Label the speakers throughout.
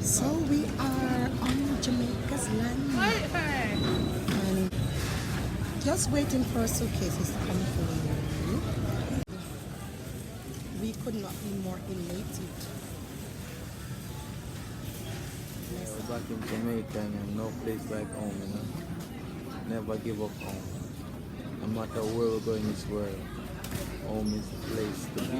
Speaker 1: So we are on Jamaica's land and just waiting for suitcases to come through. We could not be more elated.
Speaker 2: We're back in Jamaica and no place like home, you know. Never give up home. No matter where we go in this world, home is the place to be.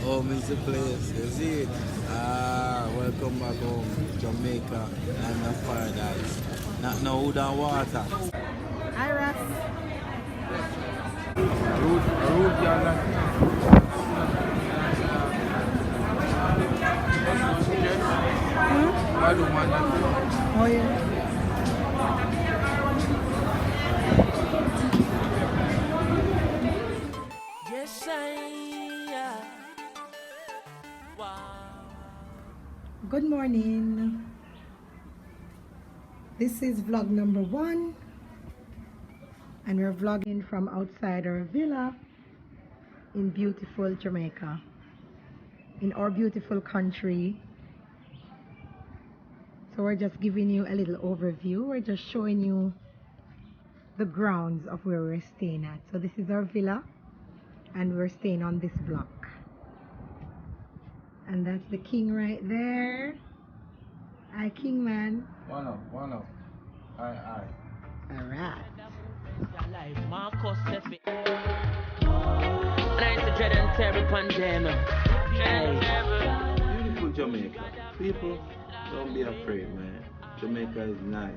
Speaker 2: Home is the place, you see it? Welcome back home, Jamaica, land of paradise. Not no wood and water.
Speaker 1: Hi, Ras.
Speaker 2: Root,
Speaker 1: Oh, yeah. Good morning. This is vlog number 1, and we're vlogging from outside our villa in beautiful Jamaica, in our beautiful country. So we're just giving you a little overview. We're just showing you the grounds of where we're staying at. So this is our villa, and we're staying on this block. And that's the king right there. Hi, king man.
Speaker 2: One up. Aye.
Speaker 1: All right.
Speaker 2: Beautiful Jamaica. People, don't be afraid, man. Jamaica is nice.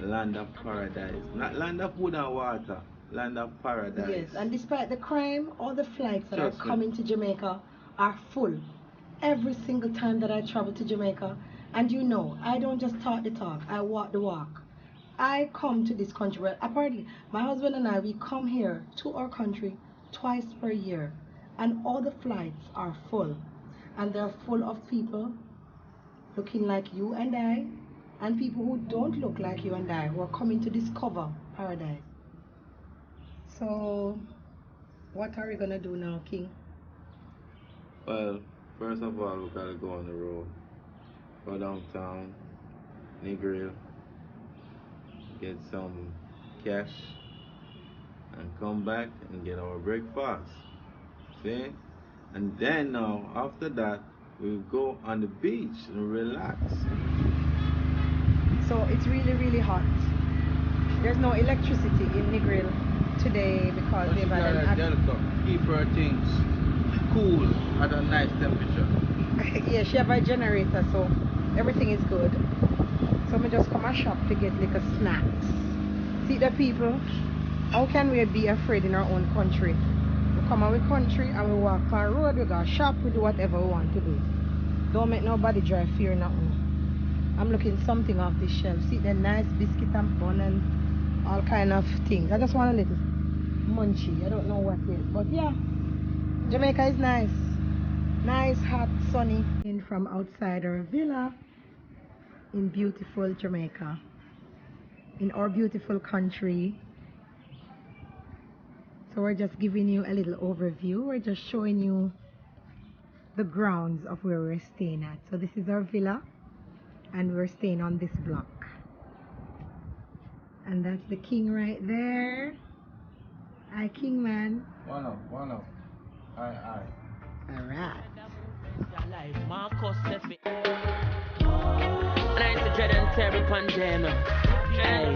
Speaker 2: Land of paradise. Not land of wood and water. Land of paradise.
Speaker 1: Yes, and despite the crime, all the flights that
Speaker 2: Trust
Speaker 1: are
Speaker 2: me.
Speaker 1: coming to Jamaica are full. Every single time that I travel to Jamaica. And you know, I don't just talk the talk, I walk the walk. I come to this country, well, apparently, my husband and I, we come here to our country twice per year. And all the flights are full. And they're full of people looking like you and I, and people who don't look like you and I, who are coming to discover paradise. So, what are we gonna do now, King?
Speaker 2: Well, first of all, we gotta go on the road. Go downtown, Negril, get some cash, and come back and get our breakfast. See? And then now, after that, we'll go on the beach and relax.
Speaker 1: So it's really, really hot. There's no electricity in Negril today because they've had an
Speaker 2: Delta, keep her things cool at a nice temperature.
Speaker 1: yeah, she have a generator, so everything is good. So we just come and shop to get like a snacks. See the people? How can we be afraid in our own country? We come our country and we walk on road, we go shop, we do whatever we want to do. Don't make nobody drive fear nothing. I'm looking something off the shelf. See the nice biscuit and bun and all kind of things. I just want a little munchie. I don't know what yet. But yeah, Jamaica is nice. Nice, hot, sunny. In from outside our villa in beautiful Jamaica. In our beautiful country. So we're just giving you a little overview. We're just showing you the grounds of where we're staying at. So this is our villa, and we're staying on this block. And that's the king right there. Hi, king man.
Speaker 2: One up. Aye.
Speaker 1: All right.
Speaker 3: And I used to dread and tear upon them.